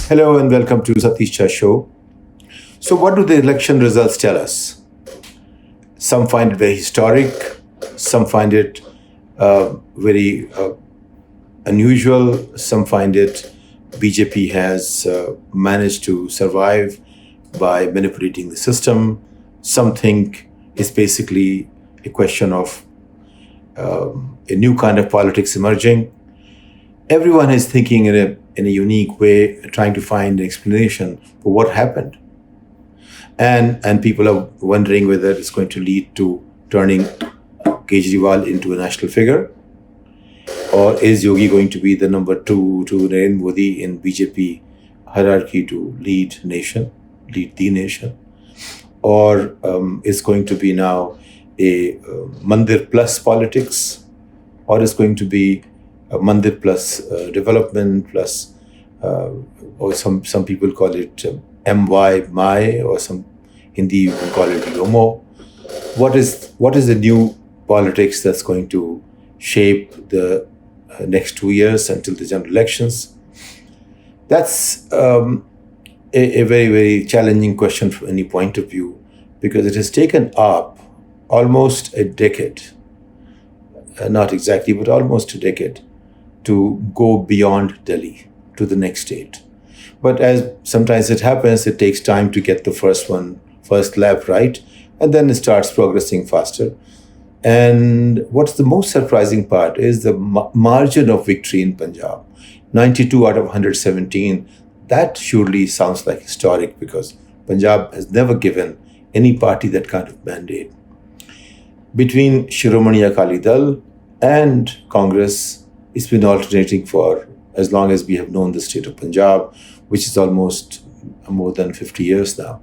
Hello and welcome to Satish Jha show. So, what do the election results tell us? Some find it very historic, some find it very unusual, some find it BJP has managed to survive by manipulating the system. Some think it's basically a question of a new kind of politics emerging. Everyone is thinking in a unique way, trying to find an explanation for what happened. And people are wondering whether it's going to lead to turning Kejriwal into a national figure, or is Yogi going to be the number two to Narendra Modi in BJP hierarchy to lead the nation, or is going to be now a Mandir plus politics, or is going to be a Mandir plus development plus, or some people call it MY, or some Hindi you can call it Yomo. What is the new politics that's going to shape the next 2 years until the general elections? That's a very, very challenging question from any point of view, because it has taken up almost a decade, not exactly, but almost a decade, to go beyond Delhi to the next state. But as sometimes it happens, it takes time to get the first lap right, and then it starts progressing faster. And what's the most surprising part is the margin of victory in Punjab. 92 out of 117, that surely sounds like historic, because Punjab has never given any party that kind of mandate. Between Shiromani Akali Dal and Congress, it's been alternating for as long as we have known the state of Punjab, which is almost more than 50 years now.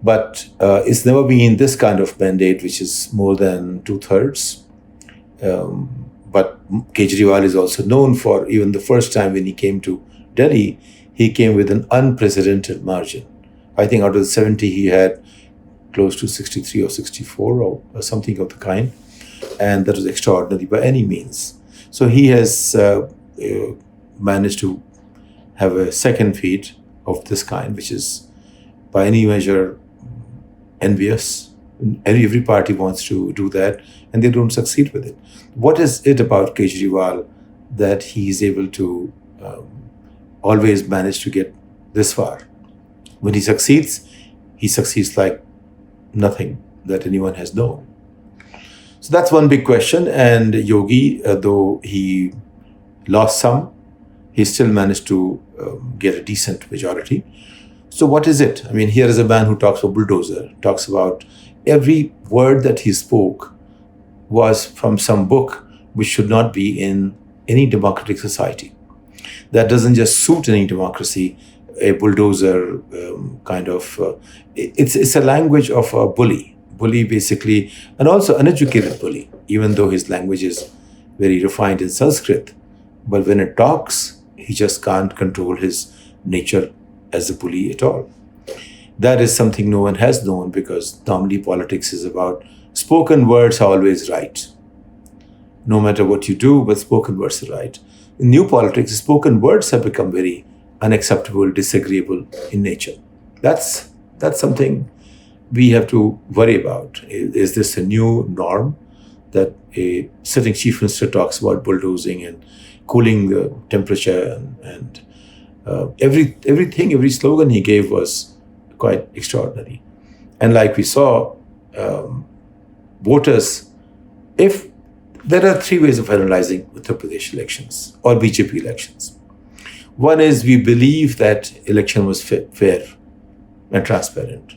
But it's never been this kind of mandate, which is more than 2/3. But Kejriwal is also known for, even the first time when he came to Delhi, he came with an unprecedented margin. I think out of the 70, he had close to 63 or 64 or something of the kind. And that was extraordinary by any means. So he has managed to have a second feat of this kind, which is by any measure envious. Every party wants to do that, and they don't succeed with it. What is it about Kejriwal that he is able to always manage to get this far? When he succeeds like nothing that anyone has known. So that's one big question. And Yogi, though he lost some, he still managed to get a decent majority. So what is it? I mean, here is a man who talks about bulldozer, talks about every word that he spoke was from some book which should not be in any democratic society. That doesn't just suit any democracy. A bulldozer it's a language of a bully basically, and also uneducated bully, even though his language is very refined in Sanskrit. But when it talks, he just can't control his nature as a bully at all. That is something no one has known, because normally politics is about spoken words are always right. No matter what you do, but spoken words are right. In new politics, spoken words have become very unacceptable, disagreeable in nature. That's something we have to worry about. Is this a new norm, that a sitting chief minister talks about bulldozing and cooling the temperature, and every slogan he gave was quite extraordinary. And like we saw, voters, if there are three ways of analyzing Uttar Pradesh elections or BJP elections. One is we believe that election was fair and transparent.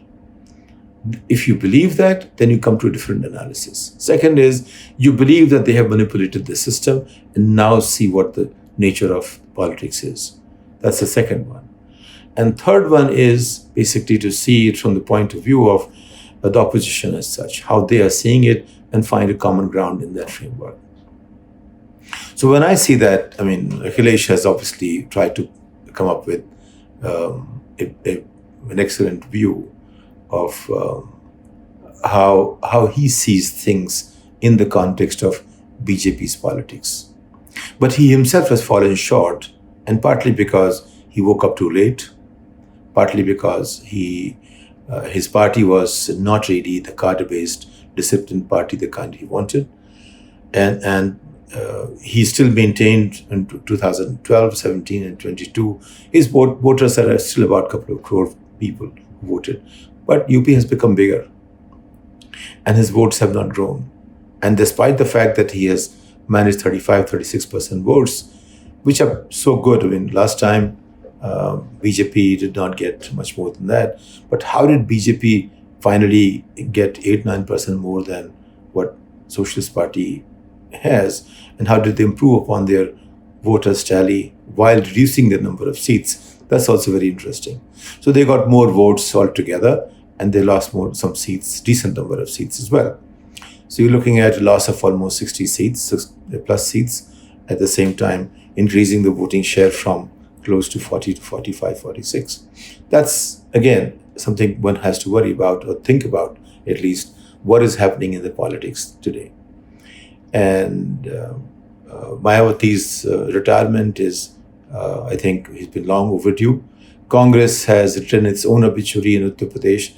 If you believe that, then you come to a different analysis. Second is you believe that they have manipulated the system, and now see what the nature of politics is. That's the second one. And third one is basically to see it from the point of view of the opposition as such, how they are seeing it, and find a common ground in that framework. So when I see that, I mean, Akhilesh has obviously tried to come up with an excellent view of how he sees things in the context of BJP's politics. But he himself has fallen short, and partly because he woke up too late, partly because his party was not really the cadre-based, disciplined party, the kind he wanted, and he still maintained in 2012, 17, and 22. His voters are still about a couple of crore people who voted, but UP has become bigger, and his votes have not grown. And despite the fact that he has managed 35, 36% votes, which are so good. I mean, last time BJP did not get much more than that. But how did BJP finally get 8, 9% more than what Socialist Party has? And how did they improve upon their voters tally while reducing the number of seats? That's also very interesting. So they got more votes altogether, and they lost some seats, decent number of seats as well. So you're looking at a loss of almost 60 seats, plus seats, at the same time increasing the voting share from close to 40 to 45, 46. That's, again, something one has to worry about or think about, at least, what is happening in the politics today. And Mayawati's retirement is, I think, it's been long overdue. Congress has written its own obituary in Uttar Pradesh.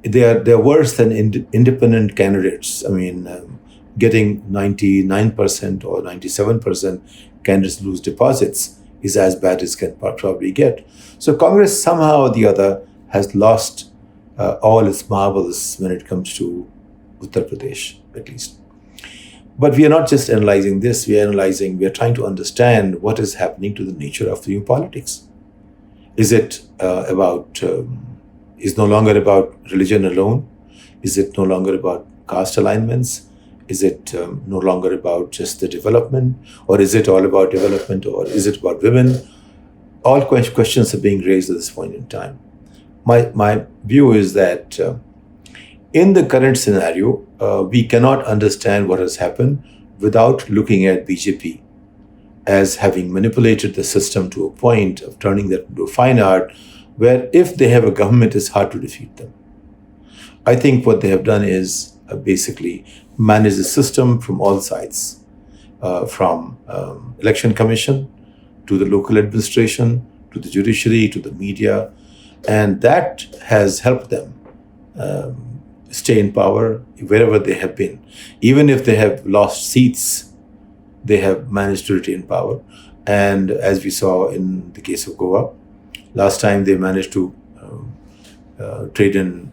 They're worse than independent candidates. I mean, getting 99% or 97% candidates lose deposits is as bad as can probably get. So Congress somehow or the other has lost all its marbles when it comes to Uttar Pradesh, at least. But we are not just analyzing this, we are trying to understand what is happening to the nature of the new politics. Is it is no longer about religion alone? Is it no longer about caste alignments? Is it no longer about just the development? Or is it all about development? Or is it about women? All questions are being raised at this point in time. My view is that in the current scenario, we cannot understand what has happened without looking at BJP as having manipulated the system to a point of turning that into a fine art, where if they have a government, it's hard to defeat them. I think what they have done is basically manage the system from all sides, from election commission to the local administration, to the judiciary, to the media, and that has helped them stay in power wherever they have been. Even if they have lost seats, they have managed to retain power. And as we saw in the case of Goa, last time they managed to trade in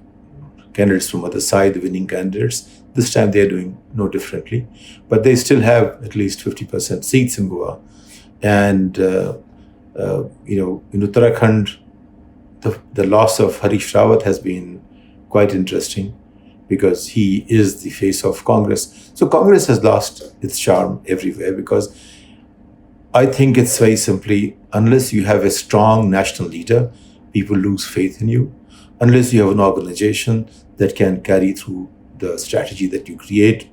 candidates from other side, the winning candidates. This time they are doing no differently. But they still have at least 50% seats in Goa. And, in Uttarakhand, the loss of Harish Rawat has been quite interesting because he is the face of Congress. So Congress has lost its charm everywhere because I think it's very simply, unless you have a strong national leader, people lose faith in you. Unless you have an organization that can carry through the strategy that you create,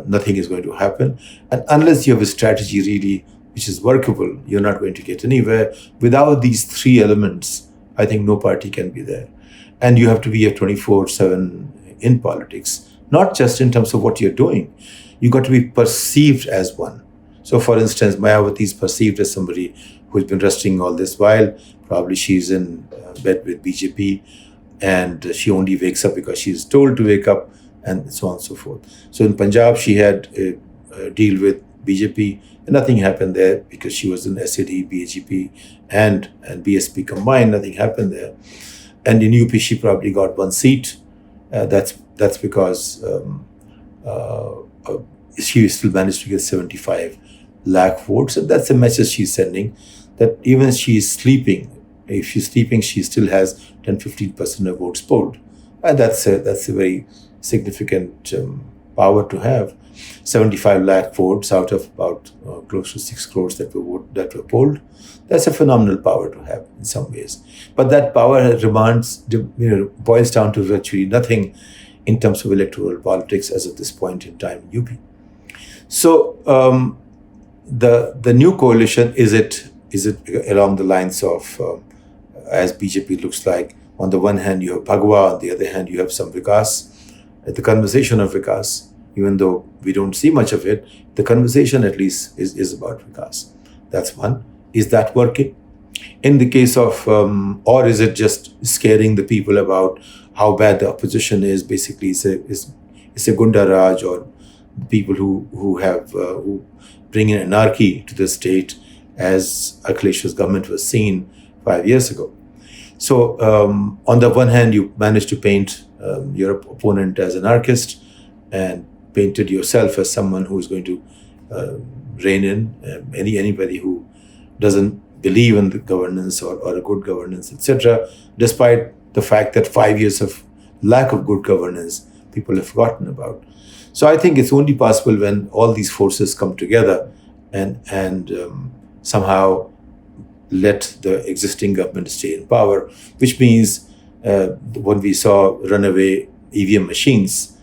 nothing is going to happen. And unless you have a strategy really which is workable, you're not going to get anywhere. Without these three elements, I think no party can be there. And you have to be a 24/7 in politics, not just in terms of what you're doing. You got to be perceived as one. So, for instance, Mayawati is perceived as somebody who's been resting all this while. Probably she's in bed with BJP, and she only wakes up because she's told to wake up, and so on and so forth. So in Punjab, she had a deal with BJP, and nothing happened there because she was in SAD, BJP, and BSP combined. Nothing happened there. And in UP, she probably got one seat. That's because she still managed to get 75 lakh votes. And that's a message she's sending, that even she is sleeping, if she's sleeping, she still has 10-15% of votes polled. And that's a very significant power to have. 75 lakh votes out of about close to 6 crores that were polled. That's a phenomenal power to have in some ways. But that power boils down to virtually nothing in terms of electoral politics as of this point in time in UP. So the new coalition, is it along the lines of as BJP looks like? On the one hand, you have Bhagwa, on the other hand, you have some Vikas. The conversation of Vikas, even though we don't see much of it, the conversation at least is about Vikas. That's one. Is that working? In the case of, or is it just scaring the people about how bad the opposition is? Basically, it's a Gunda Raj, or people who bring in anarchy to the state, as Akhilesh's government was seen 5 years ago. So, on the one hand, you managed to paint your opponent as an anarchist, and painted yourself as someone who is going to rein in anybody who doesn't believe in the governance or a good governance, etc. Despite the fact that 5 years of lack of good governance, people have forgotten about. So I think it's only possible when all these forces come together and somehow let the existing government stay in power, which means when we saw runaway EVM machines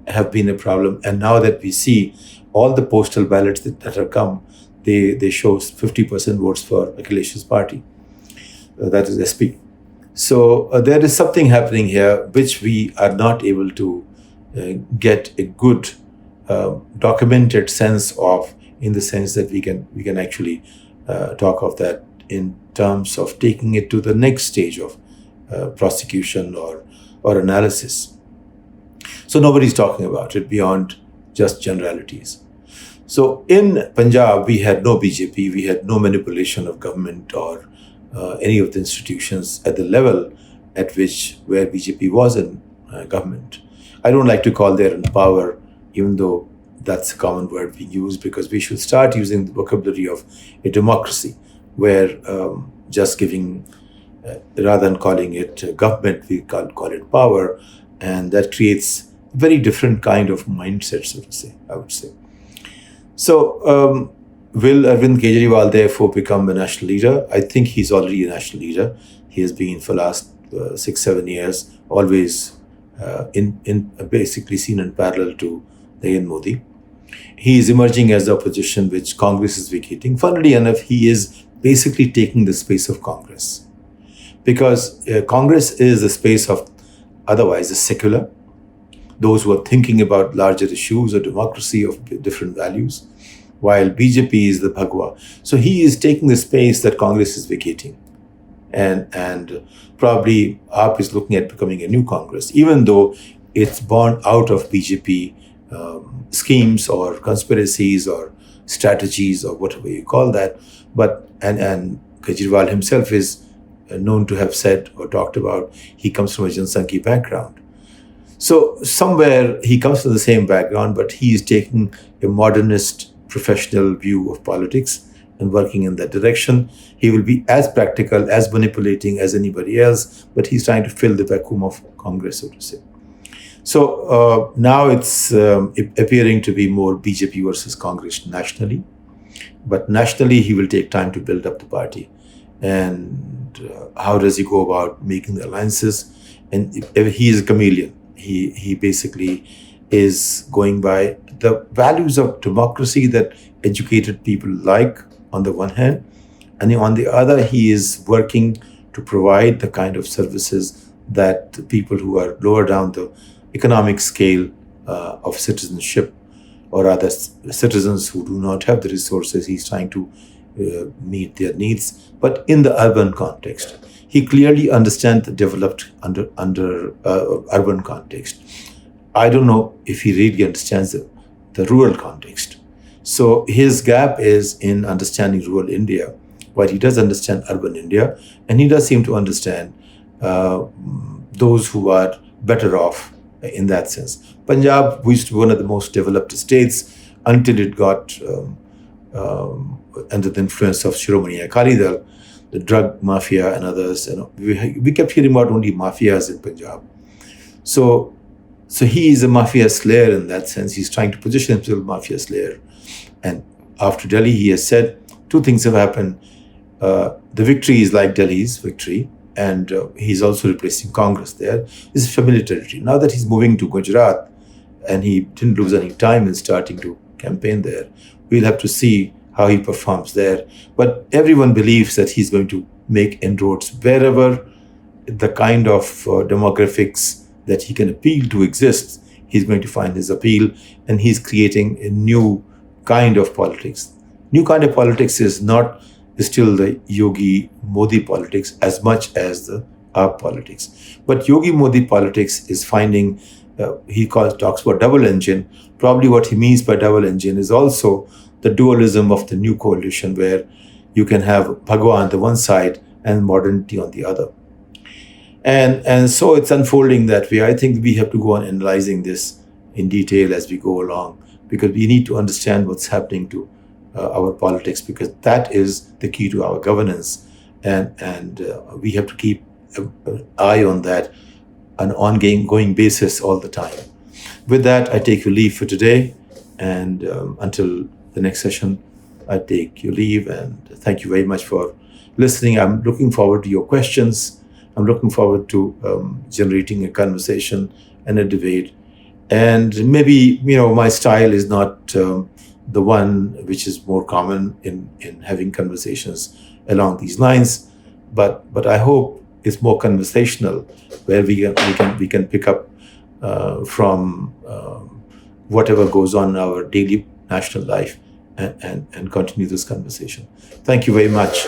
have been a problem. And now that we see all the postal ballots that have come, they show 50% votes for Akhilesh's party, that is SP. So there is something happening here which we are not able to get a good documented sense of, in the sense that we can actually talk of that in terms of taking it to the next stage of prosecution or analysis. So nobody's talking about it beyond just generalities. So in Punjab, we had no BJP, we had no manipulation of government or any of the institutions at the level at where BJP was in government. I don't like to call there in power, even though that's a common word we use, because we should start using the vocabulary of a democracy, where just giving, rather than calling it government, we call it power, and that creates a very different kind of mindset, so to say, I would say. So, will Arvind Kejriwal therefore become a national leader? I think he's already a national leader. He has been for the last 6-7 years, always in basically seen in parallel to Narendra Modi. He is emerging as the opposition which Congress is vacating. Funnily enough, he is basically taking the space of Congress, because Congress is the space of otherwise the secular, those who are thinking about larger issues or democracy of different values, while BJP is the Bhagwa. So he is taking the space that Congress is vacating. And probably AAP is looking at becoming a new Congress, even though it's born out of BJP schemes or conspiracies or strategies or whatever you call that. But and Kejriwal himself is known to have said or talked about he comes from a Jansankhi background. So somewhere he comes from the same background, but he is taking a modernist professional view of politics and working in that direction. He will be as practical, as manipulating as anybody else, but he's trying to fill the vacuum of Congress, so to say. So now it's appearing to be more BJP versus Congress nationally. But nationally, he will take time to build up the party. And how does he go about making the alliances? And he is a chameleon. He basically is going by the values of democracy that educated people like, on the one hand, and on the other, he is working to provide the kind of services that the people who are lower down the economic scale of citizenship, or other citizens who do not have the resources, he's trying to meet their needs, but in the urban context. He clearly understands the developed under urban context. I don't know if he really understands the rural context. So his gap is in understanding rural India, but he does understand urban India, and he does seem to understand those who are better off in that sense. Punjab used to be one of the most developed states until it got under the influence of Shiromani Akali Dal, the drug mafia and others. We kept hearing about only mafias in Punjab. So he is a mafia slayer in that sense. He's trying to position himself as a mafia slayer. And after Delhi, he has said two things have happened. The victory is like Delhi's victory, and he's also replacing Congress there. This is familiar territory. Now that he's moving to Gujarat, and he didn't lose any time in starting to campaign there, we'll have to see how he performs there. But everyone believes that he's going to make inroads wherever the kind of demographics that he can appeal to exists. He's going to find his appeal, and he's creating a new kind of politics. New kind of politics is not is still the Yogi Modi politics as much as the AAP politics. But Yogi Modi politics is finding, talks about double engine. Probably what he means by double engine is also the dualism of the new coalition, where you can have Bhagwan on the one side and modernity on the other. And so it's unfolding that way. I think we have to go on analyzing this in detail as we go along, because we need to understand what's happening to our politics, because that is the key to our governance. And we have to keep an eye on that on an ongoing basis all the time. With that, I take your leave for today. And until the next session, I take your leave. And thank you very much for listening. I'm looking forward to your questions. I'm looking forward to generating a conversation and a debate. And maybe, my style is not the one which is more common in having conversations along these lines, but I hope it's more conversational, where we can pick up from whatever goes on in our daily national life and continue this conversation. Thank you very much.